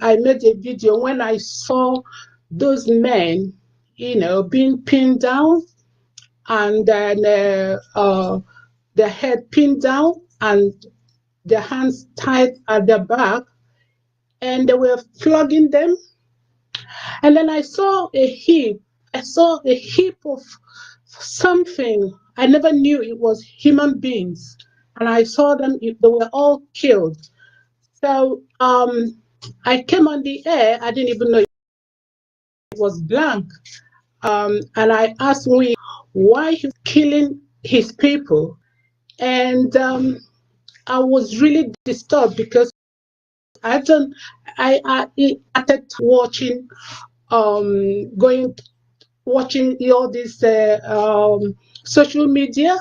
I made a video when I saw those men, being pinned down, and then their head pinned down and their hands tied at their back, and they were flogging them. And then I saw a heap of something. I never knew it was human beings, and I saw them, they were all killed. So I came on the air, I didn't even know it was blank. And I asked Wee why he's killing his people. And I was really disturbed because I started watching all this social media.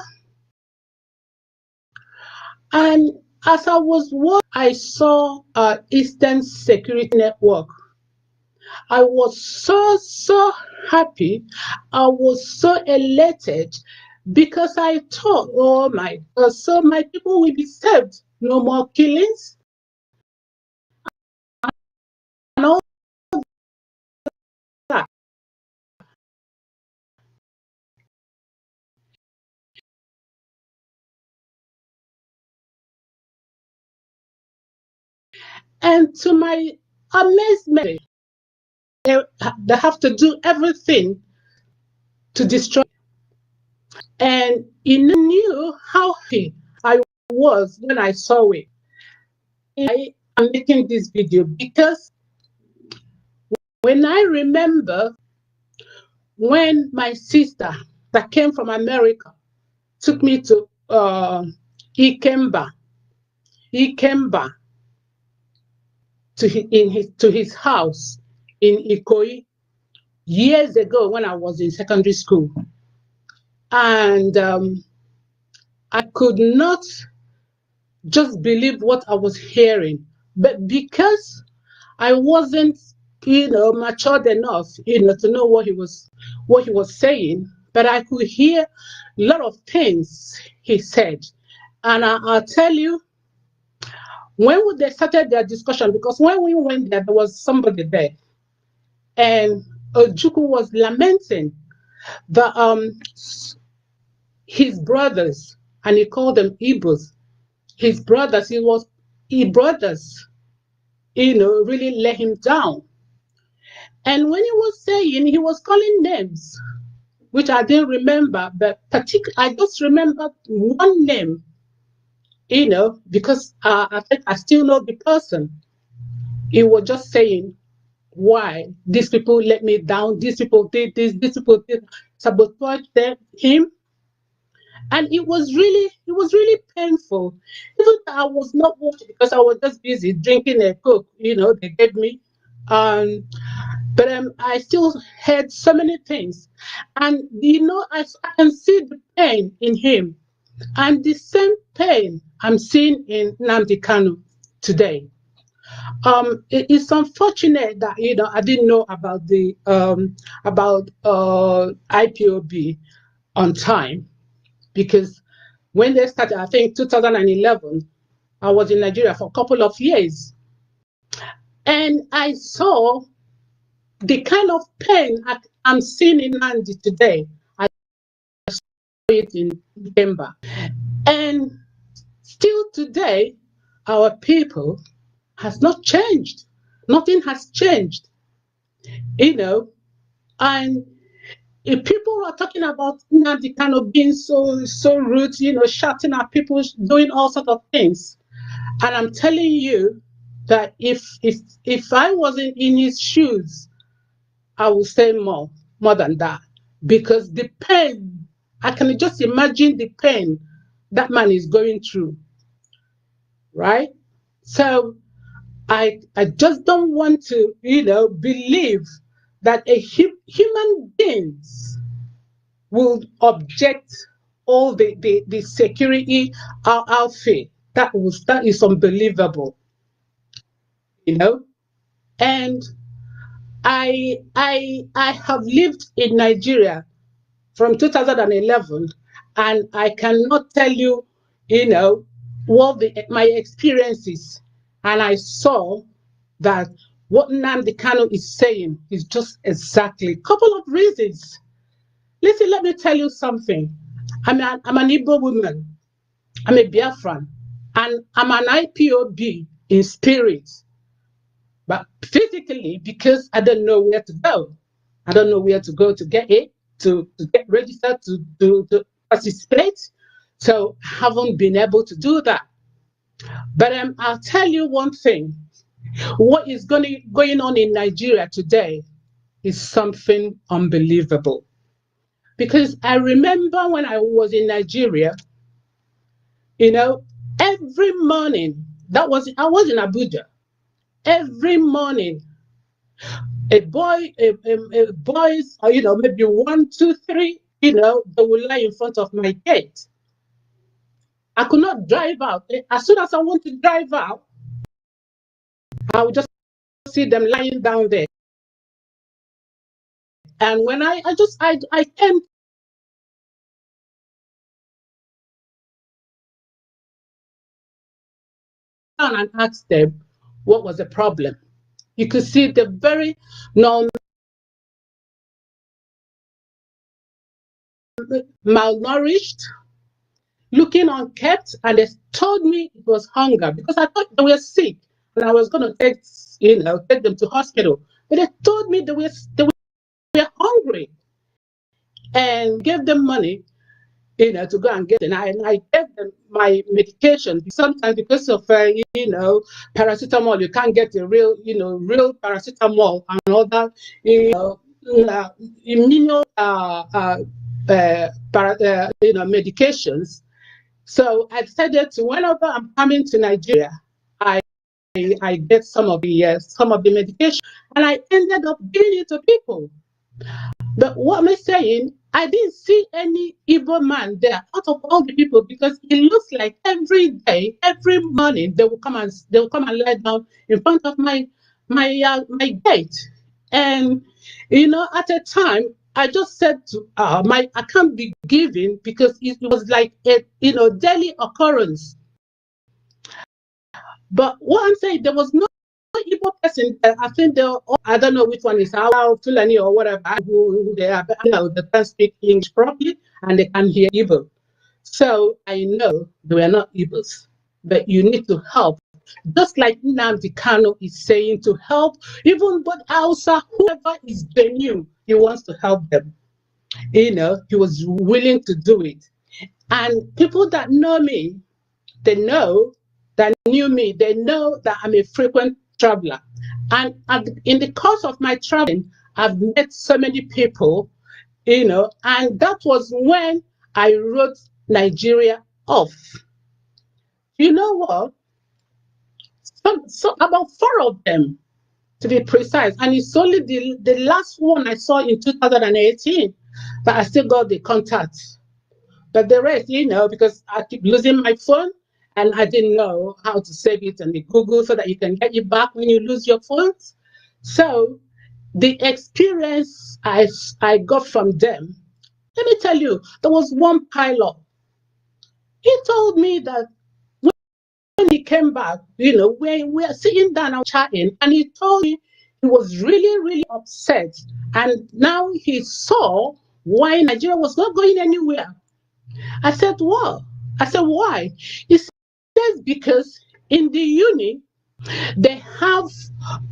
And as I was watching, I saw Eastern Security Network. I was so happy. I was so elated because I thought, oh my God, so my people will be saved. No more killings. And all that. And to my amazement, they have to do everything to destroy. And you knew how happy I was when I saw it. I am making this video because when I remember when my sister that came from America took me to Ikemba to his house in Ikoyi years ago when I was in secondary school. And I could not just believe what I was hearing. But because I wasn't, matured enough, to know what he was saying, but I could hear a lot of things he said. And I'll tell you, when they started their discussion, because when we went there was somebody there, and Ojukwu was lamenting the his brothers, and he called them Igbos. His brothers, really let him down. And when he was saying, he was calling names, which I didn't remember, but I just remembered one name, because I think I still know the person. He was just saying, why these people let me down, these people did this, these people did sabotage him. And it was really painful. Even though I was not watching because I was just busy drinking a Coke, they gave me. But I still heard so many things. And, I can see the pain in him. And the same pain I'm seeing in Nnamdi Kanu today. It's unfortunate that, I didn't know about the IPOB on time. Because when they started, I think 2011, I was in Nigeria for a couple of years. And I saw the kind of pain I'm seeing in Nandi today. I saw it in December. And still today, our people has not changed. Nothing has changed. And if people are talking about Nnamdi Kanu being so rude, shouting at people, doing all sorts of things, and I'm telling you that if I wasn't in his shoes, I would say more than that, because the pain, I can just imagine the pain that man is going through, right? So I just don't want to, believe that human beings will object all the security outfit. That is unbelievable, And I have lived in Nigeria from 2011, and I cannot tell you, what my experiences, and I saw that what Nnamdi Kanu is saying is just exactly a couple of reasons. Listen, let me tell you something. I'm an Igbo woman. I'm a Biafran. And I'm an IPOB in spirit. But physically, because I don't know where to go. I don't know where to go to get it, to get registered, to participate. So I haven't been able to do that. But I'll tell you one thing. What is going on in Nigeria today is something unbelievable. Because I remember when I was in Nigeria, every morning, I was in Abuja. Every morning, boys, maybe 1, 2, 3, they will lie in front of my gate. I could not drive out. As soon as I want to drive out, I would just see them lying down there. And when I came down and asked them what was the problem, you could see the very malnourished, looking unkept, and they told me it was hunger because I thought they were sick and I was going to take them to hospital. But they told me they were hungry, and gave them money, to go and get it. And I gave them my medication. Sometimes because of paracetamol, you can't get the real paracetamol and all that, medications. So I decided to, whenever I'm coming to Nigeria, I get some of the medication, and I ended up giving it to people. But what am I saying? I didn't see any Igbo man there out of all the people, because it looks like every day, every morning, they will come and lie down in front of my gate. And at a time, I just said to I can't be giving, because it was like a daily occurrence. But what I'm saying, there was no Igbo person. I think I don't know which one is Fulani or whatever, who they are, but they can speak English properly and they can hear Igbo. So I know they were not Igbos, but you need to help. Just like Nnamdi Kanu is saying to help, even but Hausa, whoever is genuine, he wants to help them. He was willing to do it. And people that know me, they know that knew me, they know that I'm a frequent traveler. And in the course of my traveling, I've met so many people, and that was when I wrote Nigeria off. You know what? So about 4 of them, to be precise, and it's only the last one I saw in 2018 that I still got the contact. But the rest, because I keep losing my phone, and I didn't know how to save it in the Google so that you can get it back when you lose your phones. So the experience I got from them, let me tell you, there was one pilot. He told me that when he came back, we were sitting down and chatting, and he told me he was really, really upset. And now he saw why Nigeria was not going anywhere. I said, what? I said, why? He says, because in the uni, they have,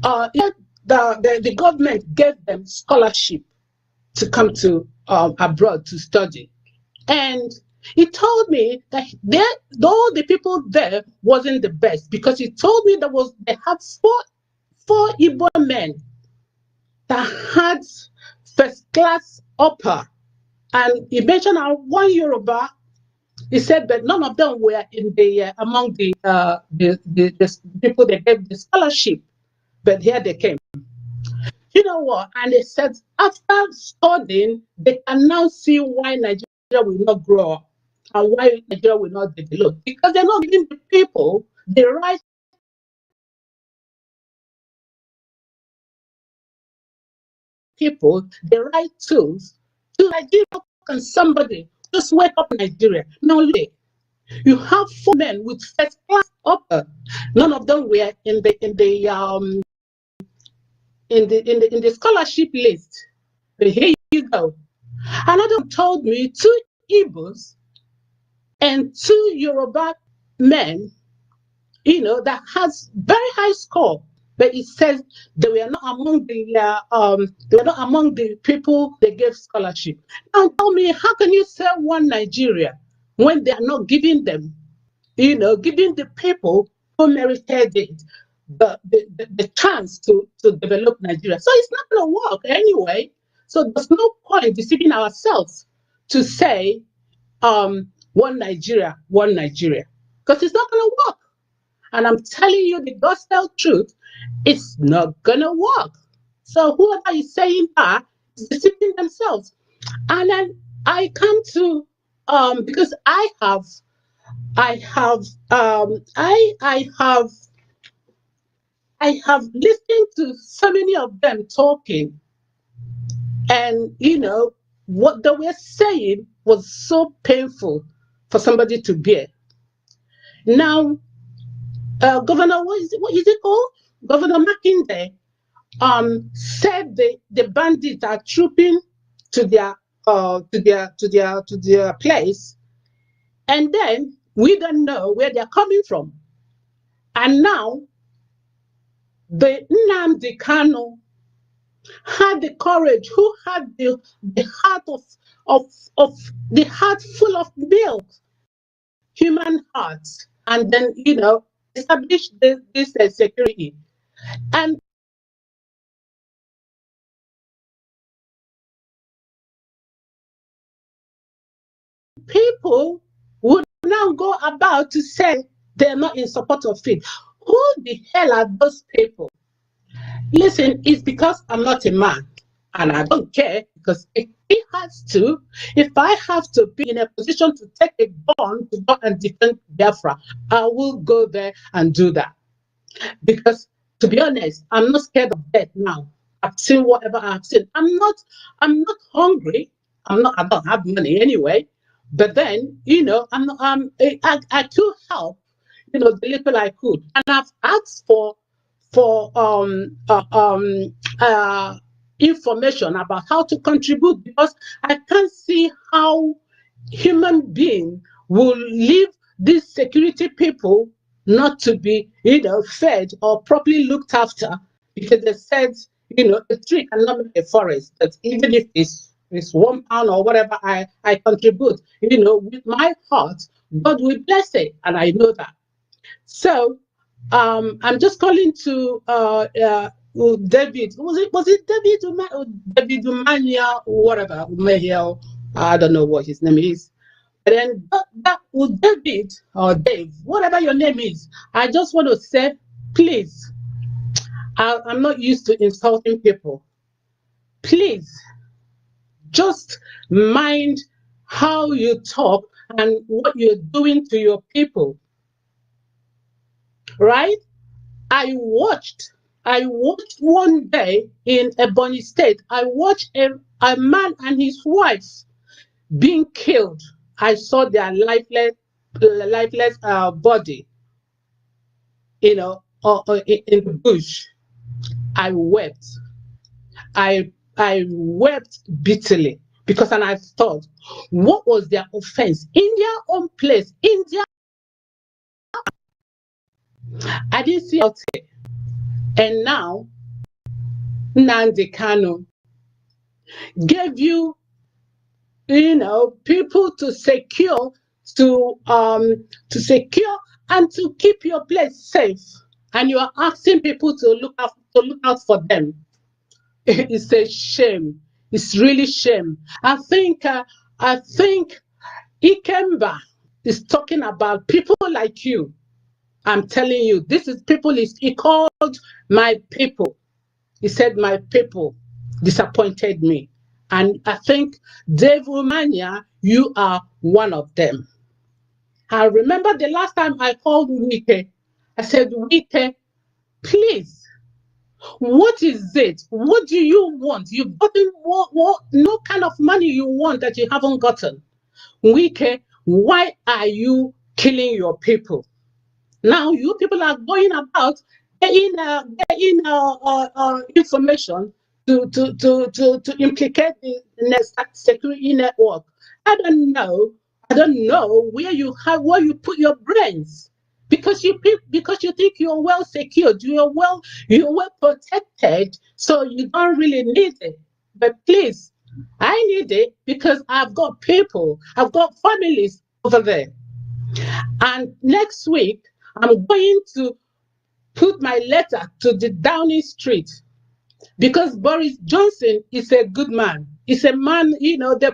the government gave them scholarship to come to abroad to study. And he told me that all the people there wasn't the best, because he told me they had four Igbo men that had first class upper. And he mentioned one Yoruba. He said that none of them were in among the people they gave the scholarship, but here they came. You know what? And they said after studying, they can now see why Nigeria will not grow up and why Nigeria will not develop, because they're not giving the people the right tools to Nigeria. Can somebody just wake up Nigeria? No, you have 4 men with first class upper. None of them were in the in the scholarship list. But here you go. Another one told me 2 Igbos and 2 Yoruba men, that has very high score, but it says they were not among the people they gave scholarship. Now tell me, how can you say one Nigeria when they are not giving them, giving the people who merited it the chance to develop Nigeria? So it's not going to work anyway. So there's no point deceiving ourselves to say one Nigeria, because it's not going to work. And I'm telling you the gospel truth, it's not going to work. So whoever is saying that is deceiving themselves. And then I come to, because I have listened to so many of them talking, and what they were saying was so painful for somebody to bear. Now, Governor, what is it called? Governor Makinde said the bandits are trooping to their place, and then we don't know where they're coming from. And now the Nnamdi Kanu had the courage, who had the heart of the heart full of milk, human heart, and then establish this security. And people would now go about to say they're not in support of it. Who the hell are those people? Listen, it's because I'm not a man, and I don't care, because if I have to be in a position to take a gun to go and defend Biafra, I will go there and do that. Because, to be honest, I'm not scared of death now. I've seen whatever I've seen. I'm not hungry. I don't have money anyway. But then, I could help, the little I could. And I've asked for information about how to contribute, because I can't see how human being will leave these security people not to be fed or properly looked after, because they said a tree cannot make a forest. That even if it's £1 or whatever I contribute, with my heart, God will bless it, and I know that. So I'm just calling to David. Was it David Umania or whatever? I don't know what his name is. But then that David or Dave, whatever your name is, I just want to say, please, I'm not used to insulting people. Please, just mind how you talk and what you're doing to your people. Right? I watched one day in Ebonyi State. I watched a man and his wife being killed. I saw their lifeless body, in the bush. I wept. I wept bitterly, because, and I thought, what was their offense in their own place, in their. I didn't see it. And now Nnamdi Kanu gave you, people to secure and to keep your place safe, and you are asking people to look out for them. It's a shame. It's really shame. I think Ikemba is talking about people like you. I'm telling you, he called my people. He said, my people disappointed me. And I think, Dave Romania, you are one of them. I remember the last time I called Wike. I said, Wike, please, what is it? What do you want? You've gotten no kind of money you want that you haven't gotten. Wike, why are you killing your people? Now you people are going about information to implicate the security network. I don't know. I don't know where you put your brains, because you think you're well secured, you're well protected, so you don't really need it. But please, I need it because I've got people, I've got families over there. And next week, I'm going to put my letter to the Downing Street, because Boris Johnson is a good man. He's a man, they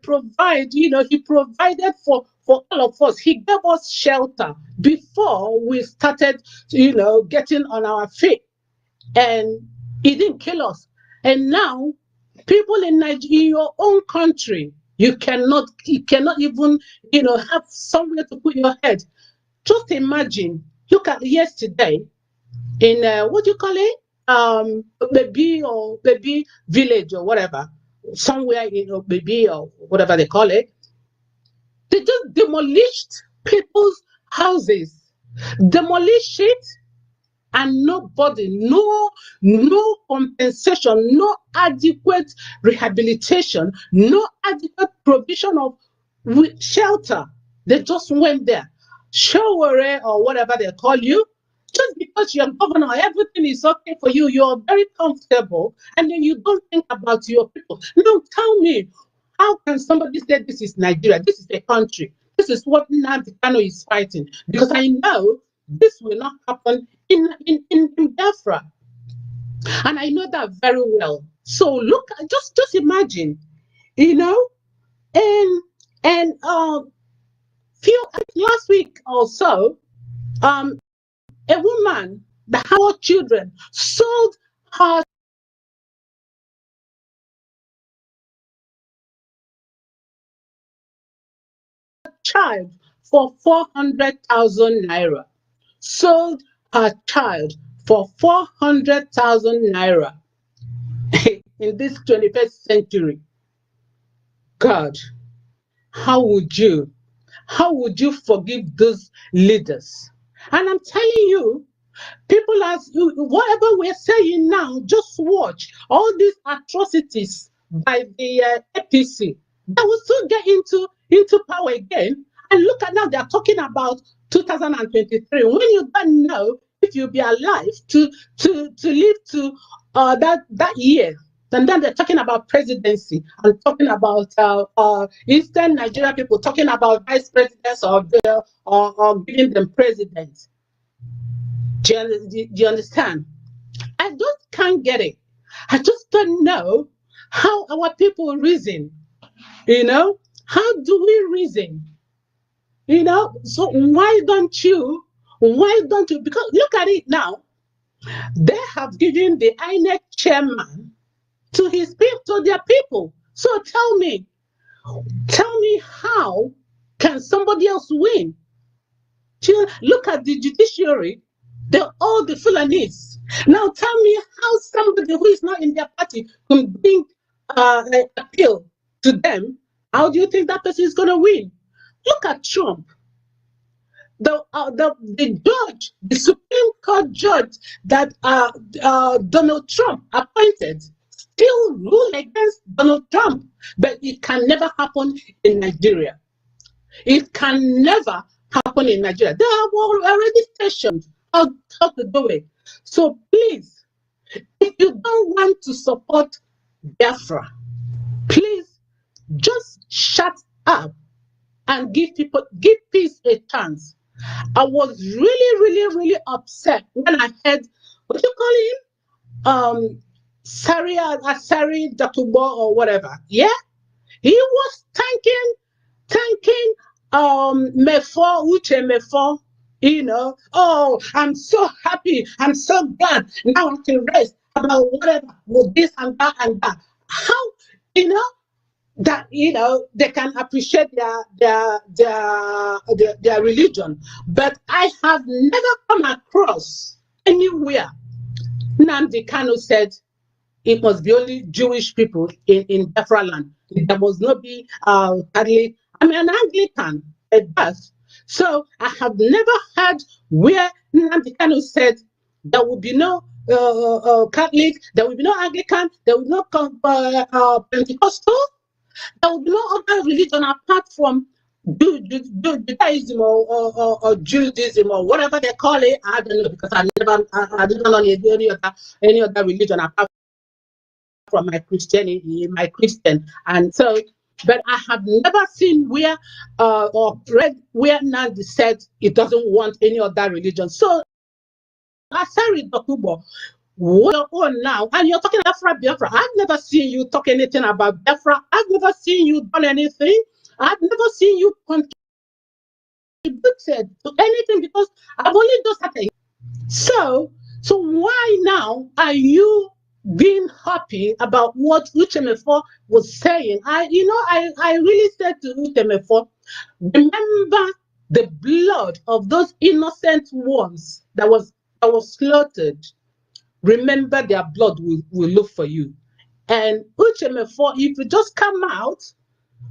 provide, he provided for all of us. He gave us shelter before we started, getting on our feet. And he didn't kill us. And now, people in Nigeria, in your own country, you cannot even, have somewhere to put your head. Just imagine, look at yesterday in, what do you call it? Baby village or whatever, somewhere, baby or whatever they call it. They just demolished people's houses, demolished it, and nobody, no compensation, no adequate rehabilitation, no adequate provision of shelter. They just went there, Showore or whatever they call you. Just because you're governor, everything is okay for you. You're very comfortable, and then you don't think about your people. Now tell me, how can somebody say this is Nigeria? This is a country. This is what Nnamdi Kanu is fighting. Because I know this will not happen in Biafra, and I know that very well. So look, just imagine, and last week or so, a woman that had 4 children sold her child for 400,000 naira. Sold her child for 400,000 naira in this 21st century. God, how would you forgive those leaders? And I'm telling you, people, whatever we're saying now, just watch all these atrocities by the APC. They will soon get into power again. And look at now, they're talking about 2023. When you don't know if you'll be alive to live to that year. And then they're talking about presidency and talking about Eastern Nigeria people talking about vice presidents or giving them presidents. Do you understand? I just can't get it. I just don't know how our people reason. How do we reason? So why don't you? Because look at it now. They have given the INEC chairman to their people. So tell me how can somebody else win? Look at the judiciary. They're all the Fulanese. Now tell me how somebody who is not in their party can bring an appeal to them. How do you think that person is going to win? Look at Trump. The judge, the Supreme Court judge that Donald Trump appointed, still rule against Donald Trump. But it can never happen in Nigeria. It can never happen in Nigeria. They have already stationed how to do it. So please, if you don't want to support Biafra, please just shut up and give peace a chance. I was really upset when I heard, what you call him? Asari Dakubo or whatever. Yeah? He was thanking Uche Mefo, oh, I'm so happy, I'm so glad, now I can rest about whatever, with this and that and that. How, that they can appreciate their religion, but I have never come across anywhere Nnamdi Kanu said it must be only Jewish people in Biafra land. There must not be Catholic. I'm an Anglican at birth, so I have never heard where Nnamdi Kanu said There will be no Catholic, there will be no Anglican, there will be no Pentecostal, there will be no other religion apart from Judaism or Judaism or whatever they call it. I don't know, because I didn't know any other religion apart from my Christianity, my Christian. And so, but I have never seen where or read where Nnamdi said it doesn't want any other religion. So Asari Dokubo, what your own now, and you're talking about Biafra. I've never seen you talk anything about Biafra. I've never seen you done anything. I've never seen you contributed to anything, because I've only just started. So why now are you being happy about what Uchemefo was saying? I really said to Uchemefo, remember the blood of those innocent ones that was slaughtered. Remember, their blood will look for you. And Uchemefo, if you just come out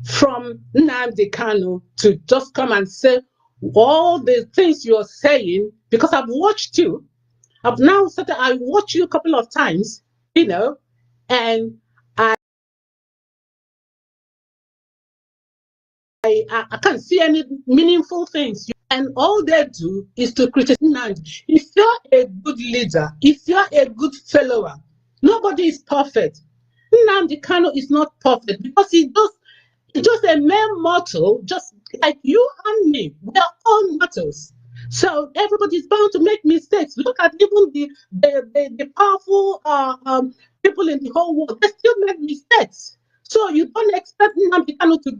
from Nnamdi Kanu to just come and say all the things you're saying, because I've watched you, I've now started, I watched you a couple of times, and I can't see any meaningful things. And all they do is to criticize. If you're a good leader, if you're a good follower, nobody is perfect. Nnamdi Kanu is not perfect, because he's just a mere mortal, just like you and me. We are all mortals. So everybody's bound to make mistakes. Look at even the powerful people in the whole world. They still make mistakes. So you don't expect Nnamdi Kanu to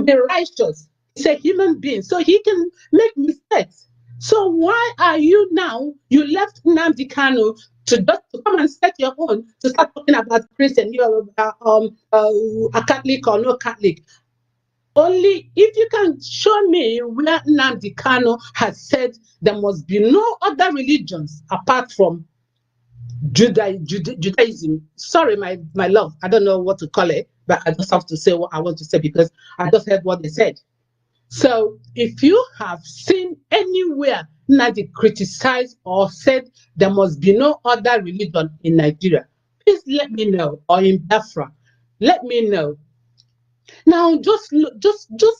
be righteous. He's a human being, so he can make mistakes. So why are you now? You left Nnamdi Kanu to come and set your own, to start talking about Christian. You're a Catholic or no Catholic. Only if you can show me where Nnamdi Kanu has said there must be no other religions apart from Judaism. Sorry, my love, I don't know what to call it, but I just have to say what I want to say, because I just heard what they said. So if you have seen anywhere Nnamdi criticized or said there must be no other religion in Nigeria, please let me know, or in Biafra, let me know. Now, just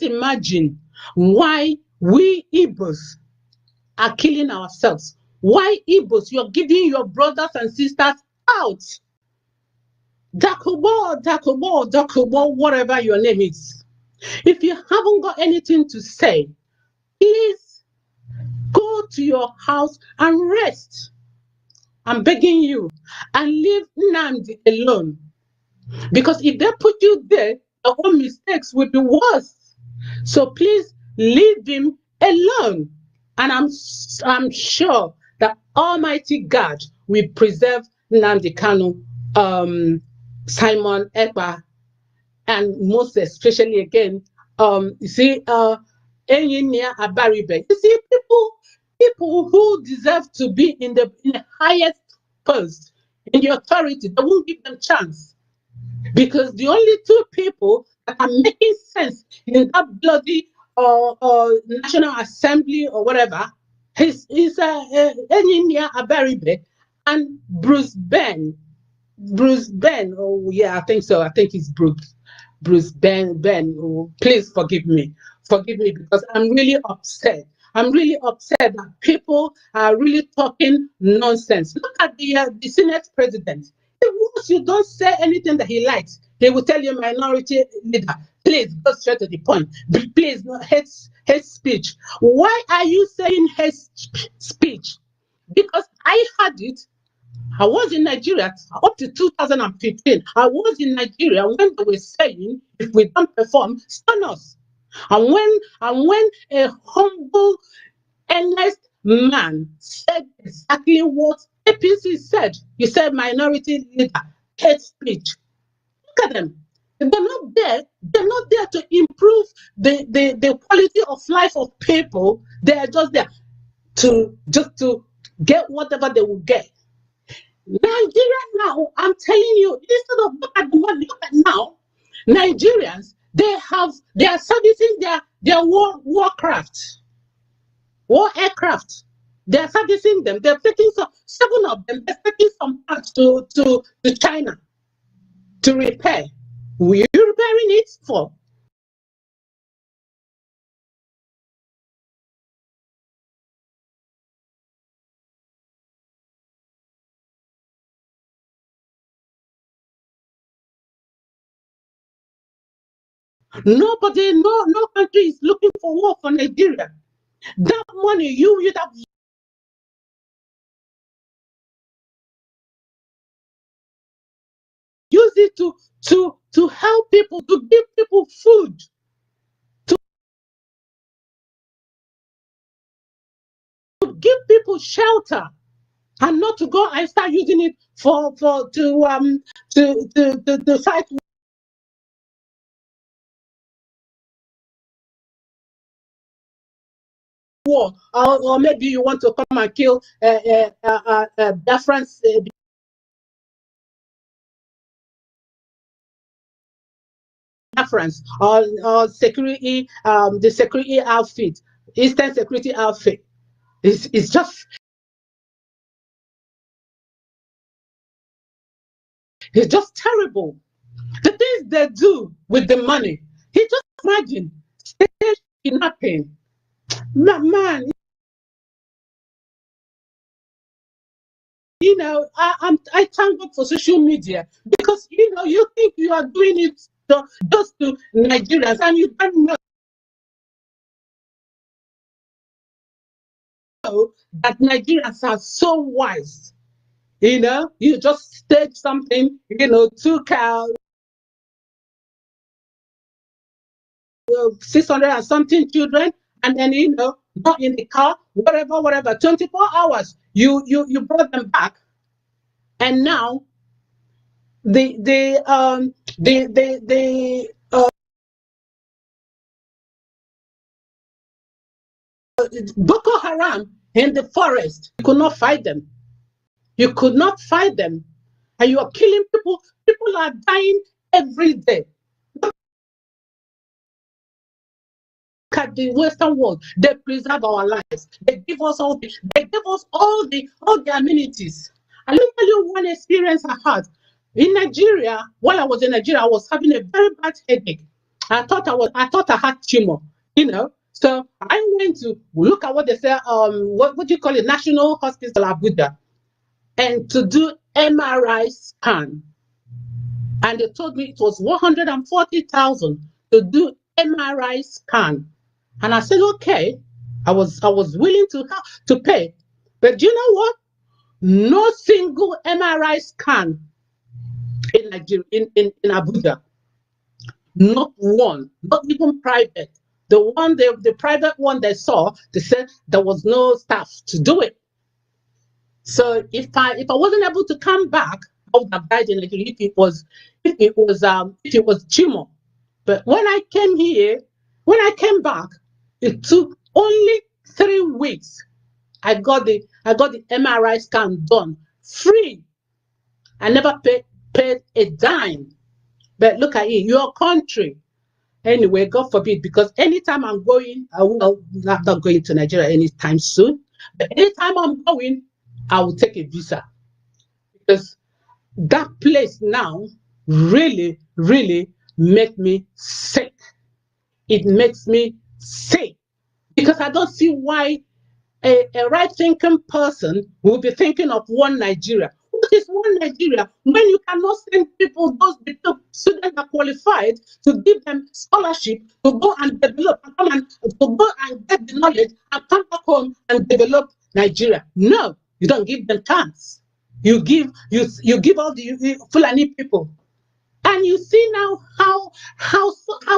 imagine why we Igbos are killing ourselves. Why Igbos, you're giving your brothers and sisters out. Dakubo, whatever your name is. If you haven't got anything to say, please go to your house and rest. I'm begging you, and leave Nnamdi alone. Because if they put you there, your own mistakes will be worse. So please leave him alone. And I'm sure that Almighty God will preserve Nnamdi Kanu, Simon Ekpa, and most especially again, you see, Engineer Abaribe. You see, people who deserve to be in the highest post, in the authority, they won't give them chance. Because the only two people that are making sense in that bloody National Assembly or whatever is Engineer Abaribe and Bruce Ben. Oh yeah, I think so. I think it's Bruce Ben. Oh, please forgive me, because I'm really upset. I'm really upset that people are really talking nonsense. Look at the Senate president. Once you don't say anything that he likes, he will tell you, minority leader, please go straight to the point. Please, no hate speech. Why are you saying hate speech? Because I had it. I was in Nigeria up to 2015. I was in Nigeria when they were saying, if we don't perform, stun us. And when a humble, earnest man said exactly what APC said, he said, minority leader, hate speech. Look at them. They're not there. They're not there to improve the quality of life of people. They're just there to get whatever they will get. Nigeria now, I'm telling you, instead of look at the money, look at now, Nigerians, they are servicing their war aircraft. They're servicing them. They're taking some, 7 of them, they're taking some parts to China to repair. Were you repairing it for? Nobody, no country is looking for war for Nigeria. That money you'd have used it to help people, to give people food, to give people shelter, and not to go and start using it for to fight war, or maybe you want to come and kill Biafrans. Biafrans or security, the security outfit, Eastern security outfit. It's just terrible. The things they do with the money. He just imagine stage kidnapping. Man, I thank God for social media, because you think you are doing it just to Nigerians, and you don't know that Nigerians are so wise. You just stage something, took 600 and something children, and then not in the car, whatever, 24 hours, you brought them back, and now the Boko Haram in the forest, you could not fight them. You could not fight them, and you are killing people. People are dying every day. Look at the Western world. They preserve our lives. They give us all the amenities. And let me tell you one experience I had. In Nigeria, while I was in Nigeria, I was having a very bad headache. I thought I had tumor, So I went to look at what they say, what do you call it, National Hospital Abuja, and to do MRI scan. And they told me it was 140,000 to do MRI scan. And I said, okay, I was willing to pay. But do you know what? No single MRI scan in Nigeria, in Abuja. Not one, not even private. The private one they saw, they said there was no staff to do it. So if I wasn't able to come back, I would have died in Nigeria if it was tumor. But when I came back, it took only 3 weeks. I got the MRI scan done free. I never paid a dime. But look at it, your country. Anyway, God forbid, because anytime I'm going, I'm not going to Nigeria anytime soon. But anytime I'm going, I will take a visa, because that place now really, really make me sick. It makes me sick, because I don't see why a right-thinking person will be thinking of one Nigeria. What is one Nigeria when you cannot send people, those students are qualified, to give them scholarship to go and develop, to go and get the knowledge and come back home and develop Nigeria? No, you don't give them chance. You give all the Fulani people, and you see now how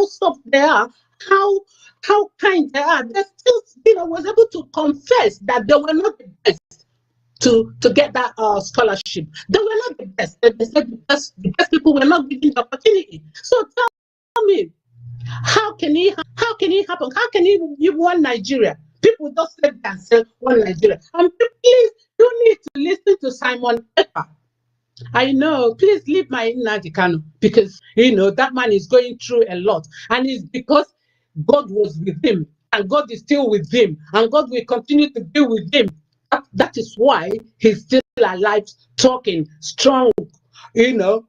soft they are, how kind they are. They still, was able to confess that they were not the best to get that scholarship. They were not the best. They said the best people were not given the opportunity. So tell me, how can it happen? How can you want Nigeria? People just say and say one Nigeria. And please, you need to listen to Simon Ekpa. I know, please leave my Nnamdi Kanu, because that man is going through a lot, and it's because God was with him, and God is still with him, and God will continue to be with him. That is why he's still alive, talking strong, you know.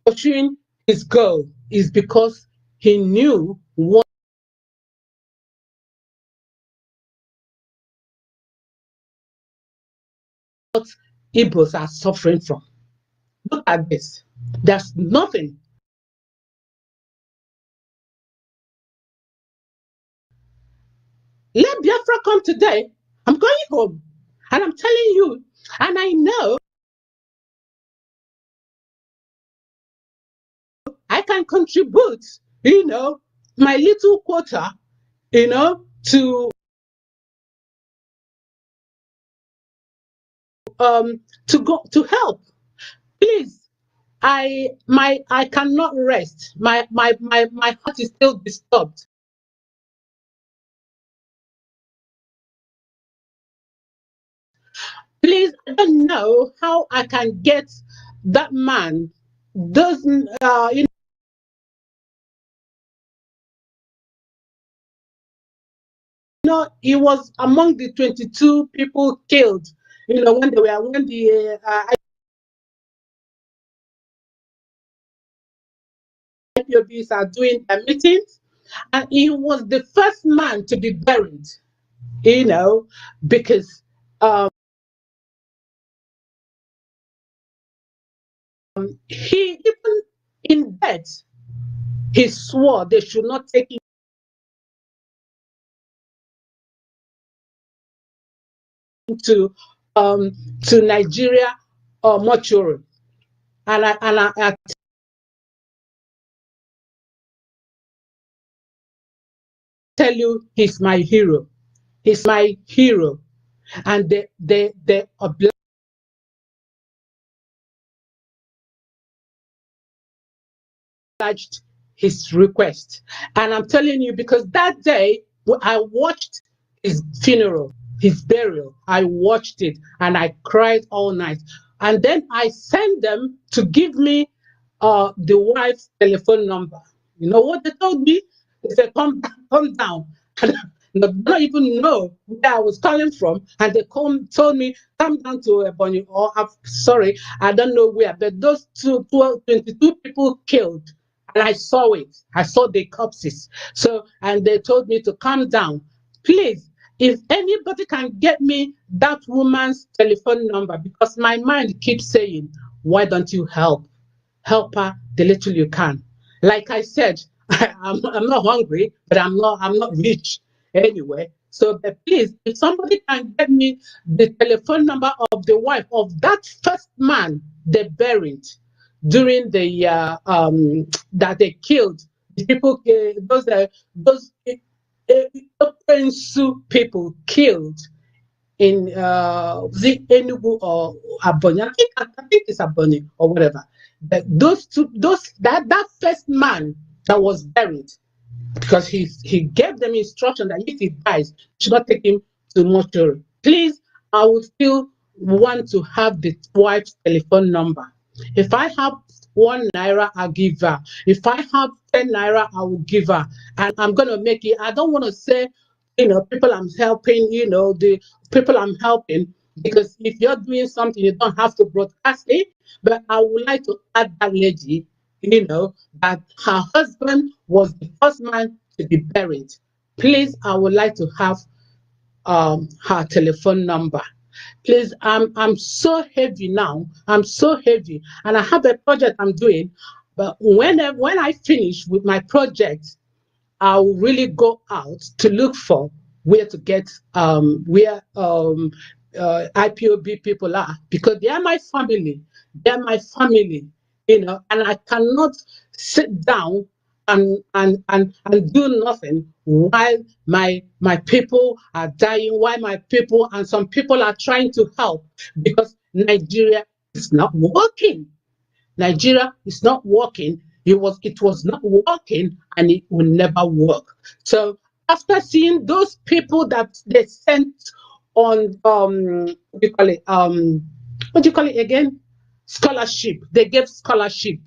Pursuing his goal is because he knew what Igbos are suffering from. Look at this. There's nothing. Let Biafra come today. I'm going home. And I'm telling you, and I know I can contribute, my little quota, to go to help. Please, I cannot rest. My heart is still disturbed. Please, I don't know how I can get that man doesn't he was among the 22 people killed, when the IPOBs are doing their meetings, and he was the first man to be buried, because he, even in death, he swore they should not take him to Nigeria or mortuary. And I tell you, he's my hero. He's my hero. And they obliged his request. And I'm telling you, because that day I watched his funeral, his burial. I watched it and I cried all night. And then I sent them to give me the wife's telephone number. You know what they told me? They said, come down. And I don't even know where I was calling from. And they told me, come down to Ebonyi, or sorry, I don't know where. But those 22 people killed. And I saw it. I saw the corpses. So, and they told me to calm down. Please, if anybody can get me that woman's telephone number, because my mind keeps saying, why don't you help? Help her the little you can. Like I said, I'm not hungry, but I'm not rich anyway. So but please, if somebody can get me the telephone number of the wife of that first man they buried during the that they killed the people, those people killed in the Enugu or Aboni. I think it's Aboni or whatever. But that first man that was buried, because he gave them instruction that if he dies, should not take him to mortuary. Please, I would still want to have the wife's telephone number. If I have 1 naira, I'll give her. If I have 10 naira, I will give her. And I'm gonna make it. I don't want to say, people I'm helping, the people I'm helping, because if you're doing something, you don't have to broadcast it. But I would like to add that lady, that her husband was the first man to be buried. Please, I would like to have her telephone number. Please, I'm so heavy now. I'm so heavy, and I have a project I'm doing. But when I finish with my project, I will really go out to look for where to get where IPOB people are, because they are my family. They are my family, and I cannot sit down and do nothing while my people are dying, while my people and some people are trying to help, because Nigeria is not working. Nigeria is not working. It was not working, and it will never work. So after seeing those people that they sent on what do you call it? What do you call it again? Scholarship. They gave scholarship,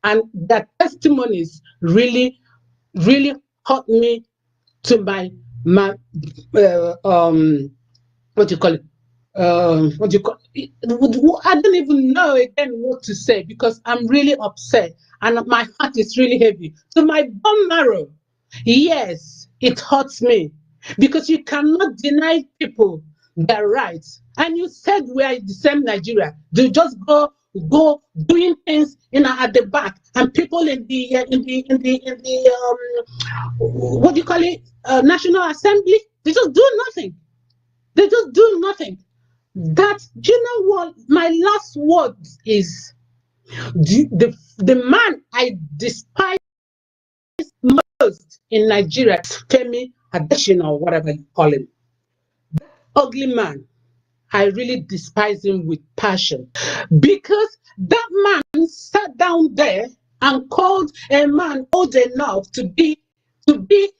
and their testimonies really, really hurt me to my what do you call it? What do you call it? I don't even know again what to say because I'm really upset and my heart is really heavy. So my bone marrow, yes, it hurts me because you cannot deny people their rights. And you said we are the same Nigeria. They just go doing things at the back, and people what do you call it? National Assembly. They just do nothing. They just do nothing. That, you know what? My last word is the man I despise most in Nigeria, Femi Adesina, or whatever you call him. Ugly man. I really despise him with passion because that man sat down there and called a man old enough to be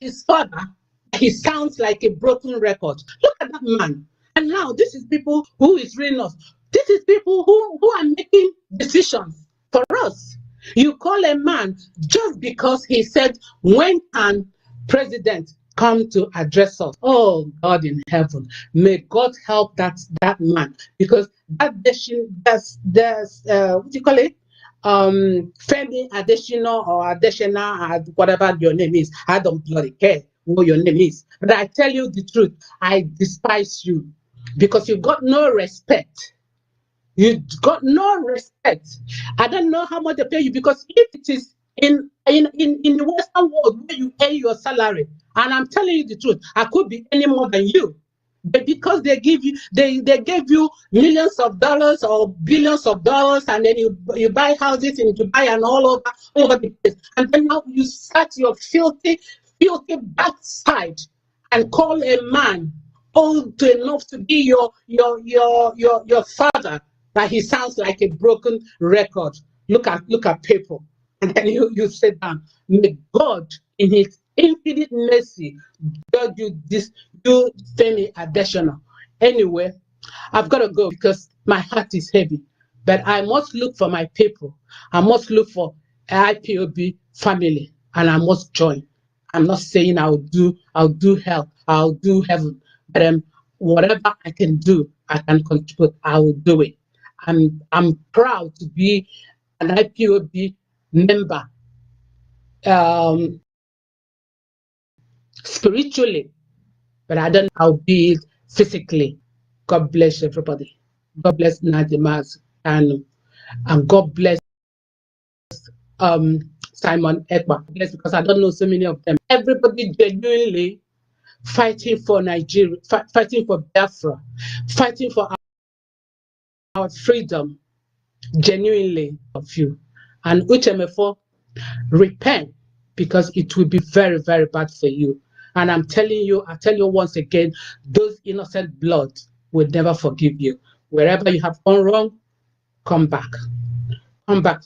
his father. He sounds like a broken record. Look at that man. And now this is people who is reading us. This is people who are making decisions for us. You call a man just because he said, when can president come to address us? Oh God in heaven, may God help that man, because that there's what do you call it? Femi Adesina or Adesina, whatever your name is. I don't bloody care what your name is. But I tell you the truth, I despise you because you got no respect. You got no respect. I don't know how much they pay you, because if it is in the Western world where you earn your salary, and I'm telling you the truth, I could be any more than you. But because they give you, they gave you millions of dollars or billions of dollars, and then you buy houses in Dubai and all over the place, and then now you start your filthy backside and call a man old enough to be your father, that he sounds like a broken record. Look at people, and then you sit down. May God, in His infinite mercy, judge you Femi Adesina. Anyway, I've got to go because my heart is heavy. But I must look for my people. I must look for IPOB family, and I must join. I'm not saying I'll do hell, I'll do heaven, but whatever I can do, I can contribute, I will do it. I'm proud to be an IPOB member, spiritually, but I don't know how be it physically. God bless everybody. God bless Mazi Nnamdi Kanu, and God bless Simon Ekpa. Yes, because I don't know so many of them. Everybody genuinely fighting for Nigeria, fighting for Biafra, fighting for our freedom, genuinely of you. And Uchemefo, repent, because it will be very, very bad for you. And I tell you once again, those innocent blood will never forgive you. Wherever you have gone wrong, come back. Come back.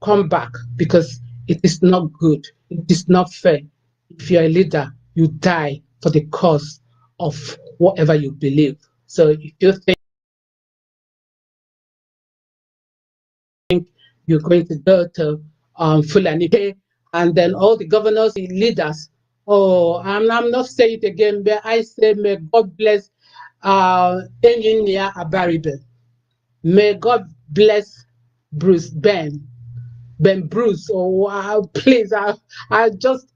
Come back, because it is not good. It is not fair. If you're a leader, you die for the cause of whatever you believe. So if you think you're going to go to Fulani, and then all the governors, the leaders, oh, I'm not saying it again, but I say, may God bless Engineer Abaribe. May God bless Ben Bruce. Oh wow, please, I'm just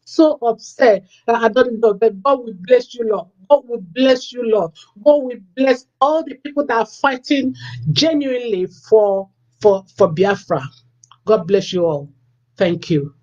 so upset. I don't know, but God will bless you, Lord. God will bless you, Lord. God will bless all the people that are fighting genuinely for Biafra. God bless you all. Thank you.